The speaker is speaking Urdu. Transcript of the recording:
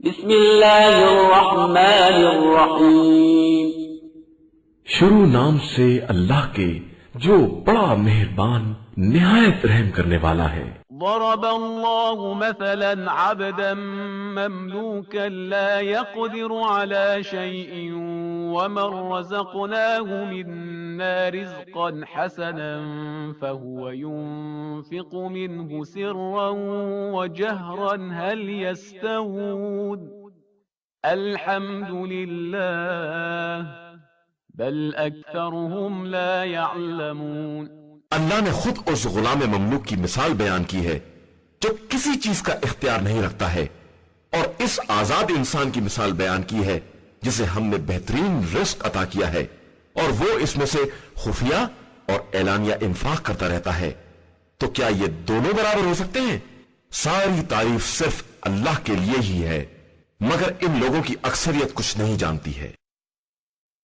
بسم اللہ الرحمن الرحیم، شروع نام سے اللہ کے جو بڑا مہربان نہایت رحم کرنے والا ہے۔ ضرب الله مثلا عبدا مملوكا لا يقدر على شيء ومن رزقناه منا رزقا حسنا فهو ينفق منه سرا وجهرا هل يستوون الحمد لله بل أكثرهم لا يعلمون۔ اللہ نے خود اس غلام مملوک کی مثال بیان کی ہے جو کسی چیز کا اختیار نہیں رکھتا ہے، اور اس آزاد انسان کی مثال بیان کی ہے جسے ہم نے بہترین رزق عطا کیا ہے اور وہ اس میں سے خفیہ اور اعلانیہ انفاق کرتا رہتا ہے۔ تو کیا یہ دونوں برابر ہو سکتے ہیں؟ ساری تعریف صرف اللہ کے لیے ہی ہے، مگر ان لوگوں کی اکثریت کچھ نہیں جانتی ہے۔